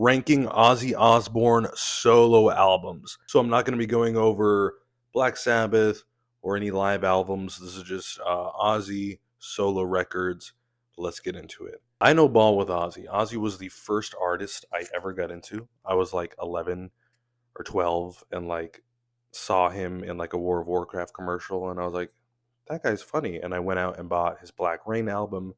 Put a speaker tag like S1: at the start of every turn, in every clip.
S1: Ranking Ozzy Osbourne solo albums. So I'm not going to be going over Black Sabbath or any live albums. This is just Ozzy solo records. Let's get into it. I know ball with Ozzy. Ozzy was the first artist I ever got into. I was like 11 or 12 and like saw him in like a War of Warcraft commercial, and I was like, that guy's funny. And I went out and bought his Black Rain album.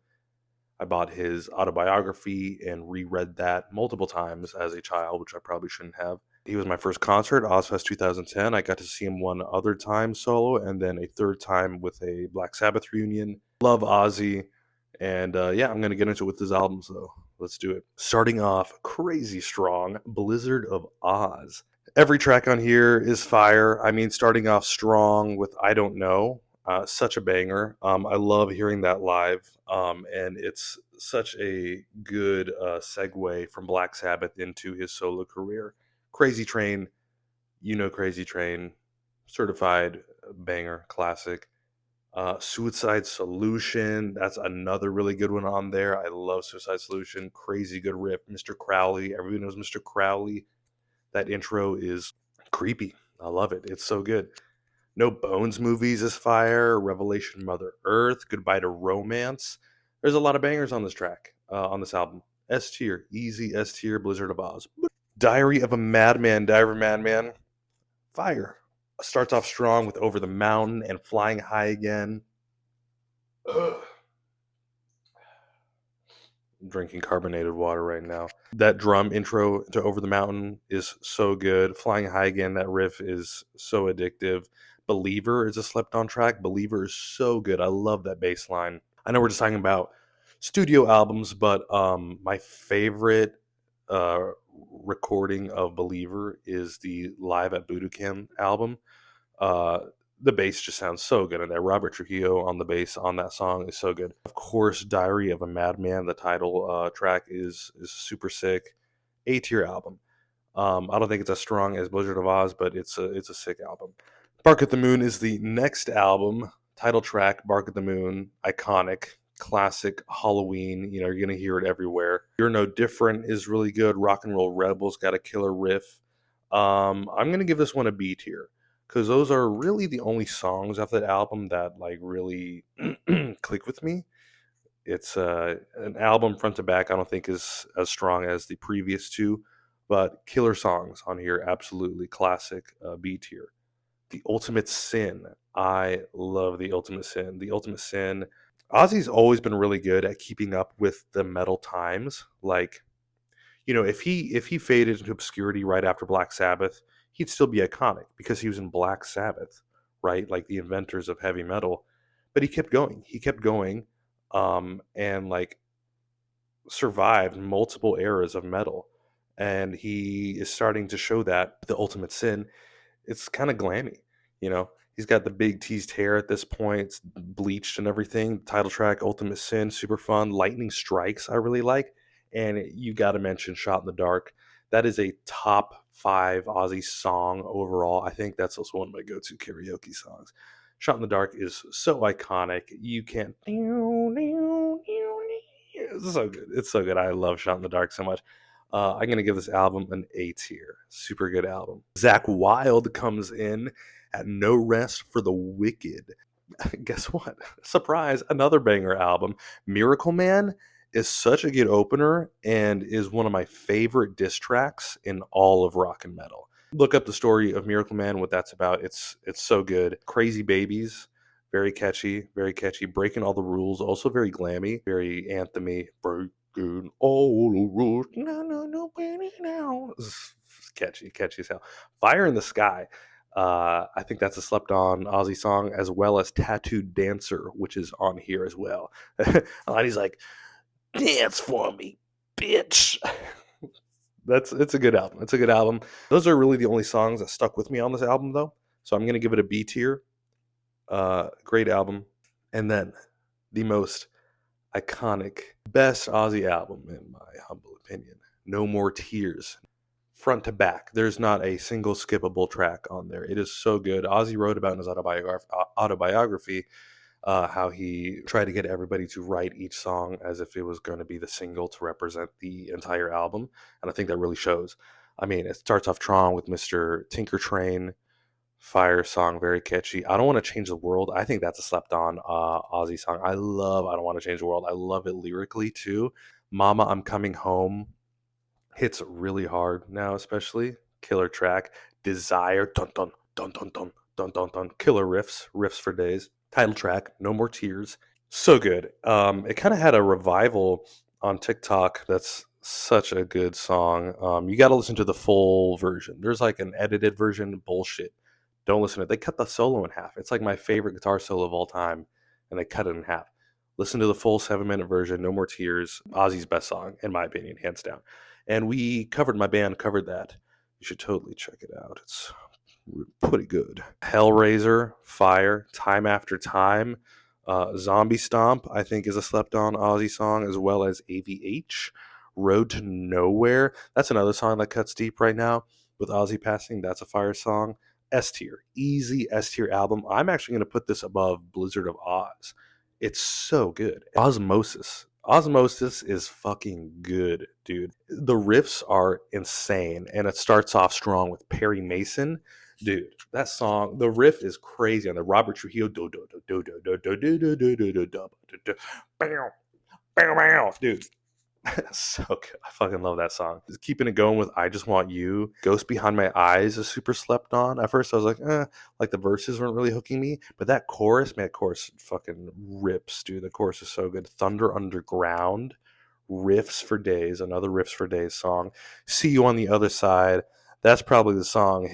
S1: I bought his autobiography and reread that multiple times as a child, which I probably shouldn't have. He was my first concert, Ozfest 2010. I got to see him one other time solo, and then a third time with a Black Sabbath reunion. Love Ozzy, and yeah, I'm gonna get into it with his albums though. Let's do it. Starting off crazy strong, Blizzard of Oz. Every track on here is fire. I mean, starting off strong with I Don't Know, such a banger. I love hearing that live, and it's such a good segue from Black Sabbath into his solo career. Crazy Train, Crazy Train, certified banger, classic. Suicide Solution, that's another really good one on there. I love Suicide Solution. Crazy good riff. Mr. Crowley, everybody knows Mr. Crowley. That intro is creepy. I love it. It's so good. No Bones movies is fire. Revelation Mother Earth. Goodbye to Romance. There's a lot of bangers on this track, on this album. S tier. Easy S tier. Blizzard of Oz. Diary of a Madman. Diary of a Madman. Fire. Starts off strong with Over the Mountain and Flying High Again. Ugh. Drinking carbonated water right now. That drum intro to Over the Mountain is so good. Flying High Again, that riff is so addictive. Believer is a slept on track. Believer is so good. I love that bass line. I know we're just talking about studio albums, but my favorite recording of Believer is the Live at Budokan album. Uh, the bass just sounds so good in there. Robert Trujillo on the bass on that song is so good. Of course, Diary of a Madman, the title track is super sick. A tier album. I don't think it's as strong as Blizzard of Oz, but it's a sick album. Bark at the Moon is the next album. Title track, Bark at the Moon, iconic, classic Halloween. You're gonna hear it everywhere. You're No Different is really good. Rock and Roll Rebels got a killer riff. I'm gonna give this one a B tier because those are really the only songs off that album that like really click with me. It's an album front to back. I don't think is as strong as the previous two, but killer songs on here. Absolutely classic B tier. The Ultimate Sin. I love The Ultimate Sin. The Ultimate Sin. Ozzy's always been really good at keeping up with the metal times. Like, if he faded into obscurity right after Black Sabbath, he'd still be iconic because he was in Black Sabbath, right? Like the inventors of heavy metal. But he kept going. He kept going, and like survived multiple eras of metal. And he is starting to show that the Ultimate Sin, it's kind of glammy, you know. He's got the big teased hair at this point, it's bleached and everything. Title track, Ultimate Sin, super fun. Lightning Strikes, I really like. And you got to mention Shot in the Dark. That is a top 5 Ozzy song overall. I think that's also one of my go-to karaoke songs. Shot in the Dark is so iconic. You can't. It's so good. It's so good. I love Shot in the Dark so much. I'm gonna give this album an A tier. Super good album. Zach Wilde comes in at No Rest for the Wicked. Guess what? Surprise! Another banger album. Miracle Man is such a good opener and is one of my favorite diss tracks in all of rock and metal. Look up the story of Miracle Man, what that's about. It's so good. Crazy Babies, very catchy, very catchy. Breaking All the Rules, also very glammy, very anthemy. Breaking all the rules, no, now. Catchy as hell. Fire in the Sky. I think that's a slept on Ozzy song, as well as Tattooed Dancer, which is on here as well. And he's like, dance for me, bitch. It's a good album. It's a good album. Those are really the only songs that stuck with me on this album, though. So I'm gonna give it a B tier. Great album. And then the most iconic, best Ozzy album, in my humble opinion, No More Tears. Front to back, there's not a single skippable track on there. It is so good. Ozzy wrote about in his autobiography how he tried to get everybody to write each song as if it was going to be the single to represent the entire album. And I think that really shows. I mean, it starts off Tron with Mr. Tinker Train, fire song, very catchy. I Don't Want to Change the World. I think that's a slept on Ozzy song. I love I Don't Want to Change the World. I love it lyrically too. Mama, I'm Coming Home hits really hard now, especially. Killer track. Desire. Dun dun dun dun dun dun dun dun. Killer riffs for days. Title track. No More Tears. So good. It kind of had a revival on TikTok. That's such a good song. You got to listen to the full version. There's like an edited version. Bullshit. Don't listen to it. They cut the solo in half. It's like my favorite guitar solo of all time, and they cut it in half. Listen to the full 7 minute version. No More Tears. Ozzy's best song, in my opinion, hands down. And my band covered that. You should totally check it out. It's pretty good. Hellraiser, Fire, Time After Time, Zombie Stomp, I think is a slept on Ozzy song, as well as AVH, Road to Nowhere. That's another song that cuts deep right now with Ozzy passing. That's a fire song. S tier, easy S tier album. I'm actually going to put this above Blizzard of Oz. It's so good. Osmosis. Osmosis is fucking good, dude. The riffs are insane, and it starts off strong with Perry Mason. Dude, that song, the riff is crazy on the Robert Trujillo. Dude, so good. I fucking love that song. Just keeping it going with I Just Want You. Ghost Behind My Eyes is super slept on. At first I was like the verses weren't really hooking me. But that chorus, man, that chorus fucking rips, dude. The chorus is so good. Thunder Underground, Riffs for Days, another Riffs for Days song. See You on the Other Side. That's probably the song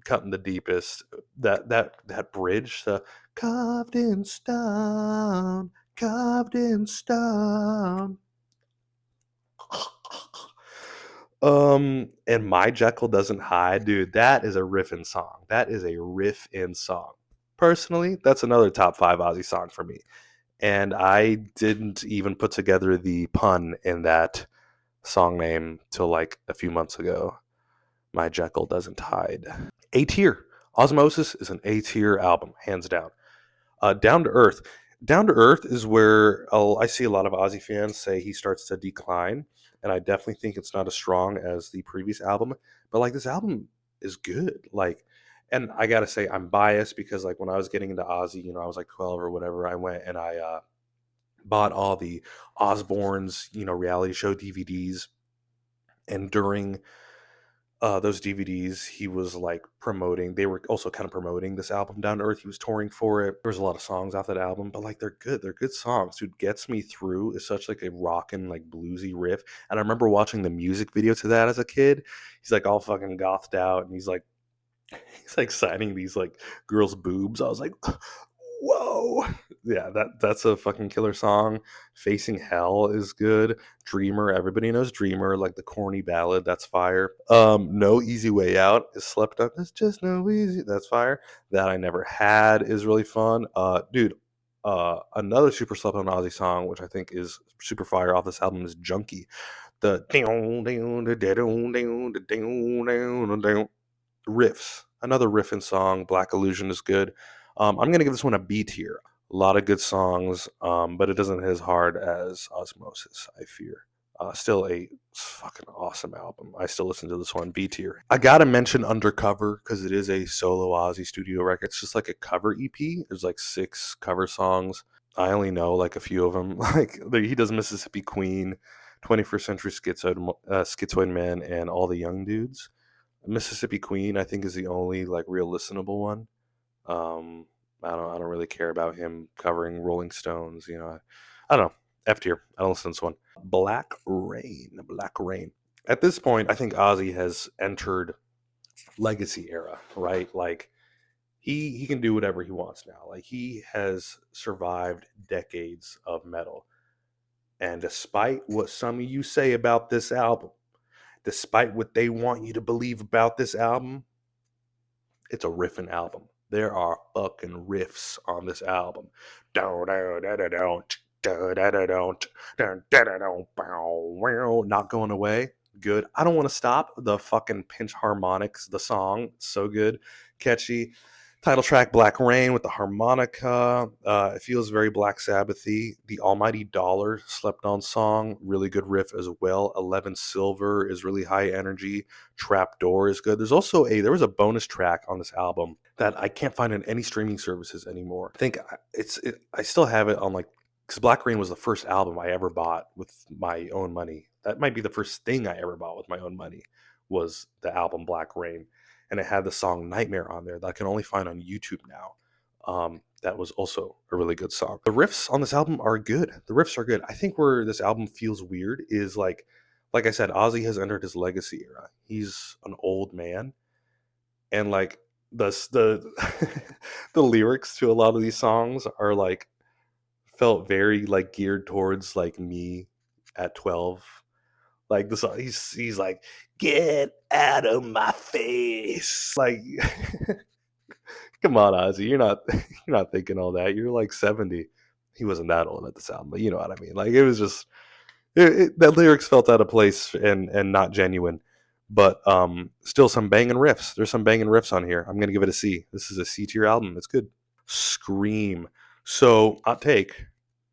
S1: cutting the deepest. That bridge, the carved in stone. And My Jekyll Doesn't Hide, dude, that is a riffin' song. That is a riff-in song. Personally, that's another top 5 Ozzy song for me. And I didn't even put together the pun in that song name till like a few months ago. My Jekyll Doesn't Hide. A tier. Osmosis is an A tier album, hands down. Down to Earth. Down to Earth is where I see a lot of Ozzy fans say he starts to decline, and I definitely think it's not as strong as the previous album. But like this album is good. Like, and I gotta say I'm biased because like when I was getting into Ozzy, I was like 12 or whatever. I went and I bought all the Osbourne's reality show DVDs, and during those DVDs, he was like promoting. They were also kind of promoting this album, Down to Earth. He was touring for it. There was a lot of songs off that album, but like they're good. They're good songs. Dude, Gets Me Through is such like a rockin' like bluesy riff. And I remember watching the music video to that as a kid. He's like all fucking gothed out, and he's like signing these like girls' boobs. I was like, whoa. Yeah, that's a fucking killer song. Facing Hell is good. Dreamer, everybody knows Dreamer, like the corny ballad, that's fire. No Easy Way Out is slept on. It's just no easy. That's fire. That I Never Had is really fun. Dude, another super slept on Ozzy song, which I think is super fire off this album is Junkie. The riffs. Another riffing song. Black Illusion is good. I'm gonna give this one a B tier. A lot of good songs, but it doesn't hit as hard as Osmosis, I fear. Still a fucking awesome album. I still listen to this one, B tier. I gotta mention Undercover because it is a solo Ozzy studio record. It's just like a cover EP. There's like 6 cover songs. I only know like a few of them. Like he does Mississippi Queen, 21st Century Schizoid Man, and All the Young Dudes. Mississippi Queen, I think, is the only like real listenable one. Um, I don't really care about him covering Rolling Stones. I don't know. F tier. I don't listen to this one. Black Rain. Black Rain. At this point, I think Ozzy has entered legacy era, right? Like he can do whatever he wants now. Like he has survived decades of metal, and despite what some of you say about this album, despite what they want you to believe about this album, it's a riffing album. There are fucking riffs on this album. Not Going Away. Good. I Don't Want to Stop. The fucking pinch harmonics, the song, so good. Catchy. Title track Black Rain with the harmonica. It feels very Black Sabbath-y. The Almighty Dollar slept on song, really good riff as well. 11 Silver is really high energy. Trapdoor is good. There was a bonus track on this album that I can't find on any streaming services anymore. I think I still have it on like, because Black Rain was the first album I ever bought with my own money. That might be the first thing I ever bought with my own money, was the album Black Rain, and it had the song Nightmare on there that I can only find on YouTube now. That was also a really good song. The riffs on this album are good. The riffs are good. I think where this album feels weird is like I said, Ozzy has entered his legacy era. He's an old man, and like the the lyrics to a lot of these songs are like, felt very like geared towards like me at 12. Like the song, he's like, "Get out of my face!" Like, come on, Ozzy, you're not thinking all that. You're like 70. He wasn't that old at the sound, but you know what I mean. Like, it was just that lyrics felt out of place and not genuine. But still some banging riffs. There's some banging riffs on here. I'm gonna give it a C. This is a C tier album. It's good. Scream. So hot take.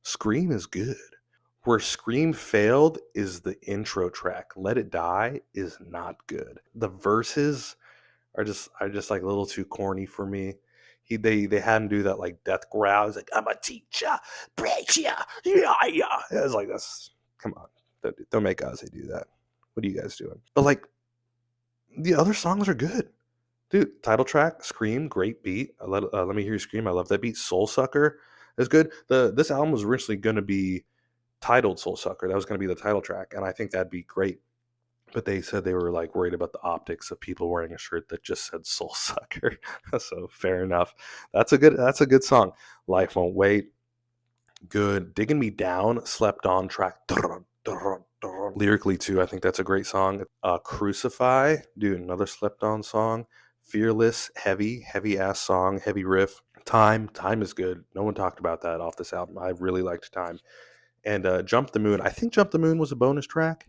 S1: Scream is good. Where Scream failed is the intro track. Let It Die is not good. The verses are just like a little too corny for me. They had him do that like death growl. He's like, "I'm a teacher, preacher, yeah, yeah." I was like, that's, come on, don't make Ozzy do that. What are you guys doing? But like, the other songs are good, dude. Title track, Scream, great beat. Let me hear you scream. I love that beat. Soul Sucker is good. This album was originally going to be titled Soul Sucker. That was going to be the title track, and I think that'd be great. But they said they were like worried about the optics of people wearing a shirt that just said Soul Sucker. So fair enough. That's a good song. Life Won't Wait, good. Digging Me Down, slept on track. Lyrically too, I think that's a great song. Crucify, dude, another slept on song. Fearless, heavy ass song, heavy riff. Time is good. No one talked about that off this album. I really liked Time. And Jump the Moon. I think Jump the Moon was a bonus track,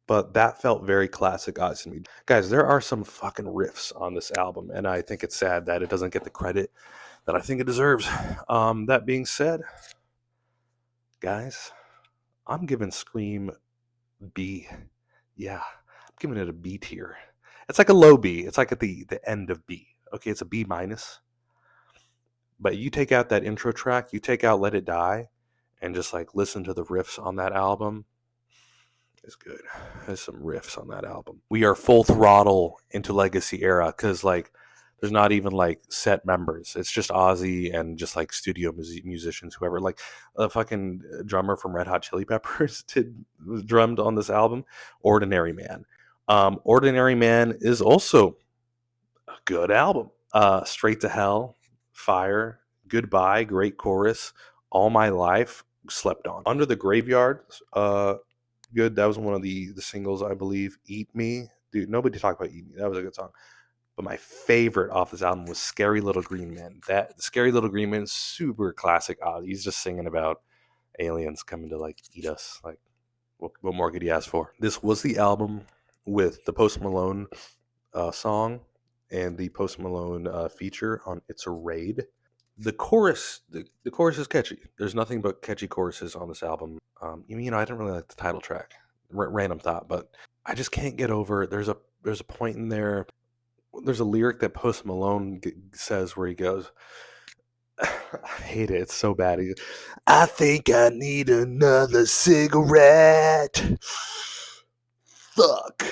S1: but that felt very classic Ozzy to me. Guys, there are some fucking riffs on this album, and I think it's sad that it doesn't get the credit that I think it deserves. That being said, guys, I'm giving Scream B. Yeah, I'm giving it a B tier. It's like a low B. It's like at the end of B. Okay, it's a B minus. But you take out that intro track, you take out Let It Die, and just like listen to the riffs on that album. It's good. There's some riffs on that album. We are full throttle into Legacy era because like there's not even like set members. It's just Ozzy and just like studio musicians, whoever. Like a fucking drummer from Red Hot Chili Peppers was drummed on this album. Ordinary Man. Ordinary Man is also a good album. Straight to Hell, Fire, Goodbye, great chorus. All My Life, slept on. Under the Graveyard, good. That was one of the singles, I believe. Eat Me, dude. Nobody talked about Eat Me. That was a good song. But my favorite off this album was Scary Little Green Man. That Scary Little Green Man, super classic Ozzy. He's just singing about aliens coming to like eat us. Like, what more could he ask for? This was the album with the Post Malone song and the Post Malone feature on "It's a Raid." The chorus, the chorus is catchy. There's nothing but catchy choruses on this album. You know, I didn't really like the title track. Random thought, but I just can't get over. There's a point in there. There's a lyric that Post Malone says where he goes, I hate it. It's so bad. I think I need another cigarette. Fuck.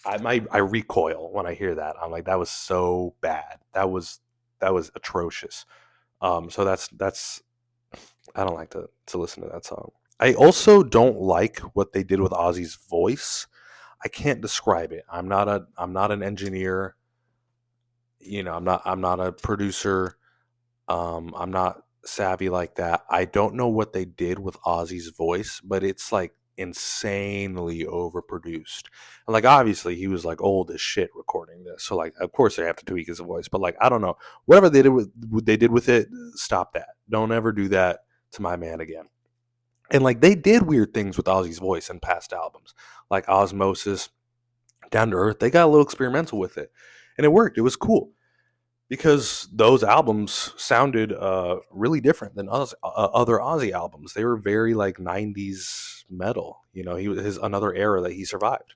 S1: I recoil when I hear that. I'm like, that was so bad. That was atrocious. So that's I don't like to listen to that song. I also don't like what they did with Ozzy's voice. I can't describe it. I'm not an engineer. You know, I'm not a producer. I'm not savvy like that. I don't know what they did with Ozzy's voice, but it's like insanely overproduced. And like obviously he was like old as shit recording this. So like of course they have to tweak his voice, but like I don't know. Whatever they did with it, stop that. Don't ever do that to my man again. And like they did weird things with Ozzy's voice in past albums, like Osmosis, Down to Earth. They got a little experimental with it, and it worked. It was cool. because those albums sounded really different than other Ozzy albums. They were very like '90s metal. You know, he was his another era that he survived.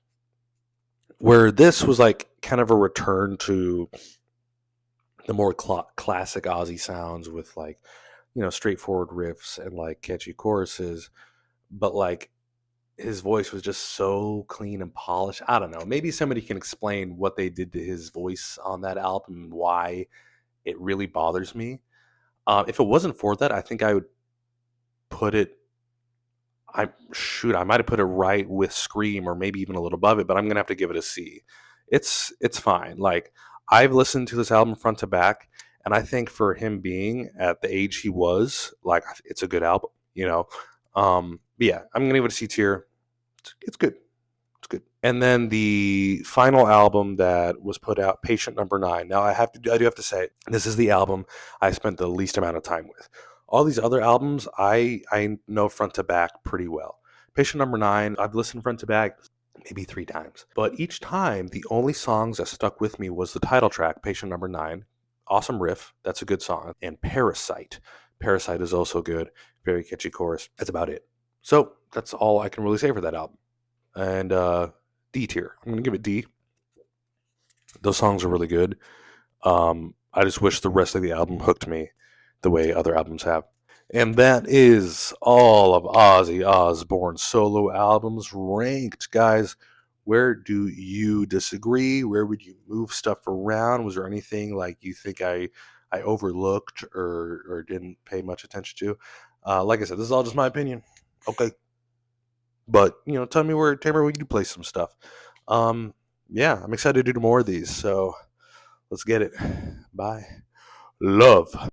S1: Where this was like kind of a return to the more classic Ozzy sounds with like, you know, straightforward riffs and like catchy choruses, but like his voice was just so clean and polished. I don't know. Maybe somebody can explain what they did to his voice on that album and why it really bothers me. If it wasn't for that, I think I would put it. I might have put it right with Scream or maybe even a little above it, but I'm gonna have to give it a C. It's fine. Like I've listened to this album front to back, and I think for him being at the age he was, like it's a good album. You know, but yeah, I'm gonna give it a C tier. It's good. It's good. And then the final album that was put out, Patient Number Nine. Now I do have to say, this is the album I spent the least amount of time with. All these other albums, I know front to back pretty well. Patient Number Nine, I've listened front to back maybe 3 times, but each time the only songs that stuck with me was the title track, Patient Number Nine. Awesome riff, that's a good song, and Parasite. Parasite is also good, very catchy chorus. That's about it. So that's all I can really say for that album. And D tier. I'm gonna give it D. Those songs are really good. I just wish the rest of the album hooked me the way other albums have. And that is all of Ozzy Osbourne's solo albums ranked, guys. Where do you disagree? Where would you move stuff around? Was there anything like you think I overlooked or didn't pay much attention to? Like I said, this is all just my opinion. Okay, but you know, tell me where you do play some stuff. Um, yeah, I'm excited to do more of these. So let's get it. Bye. Love.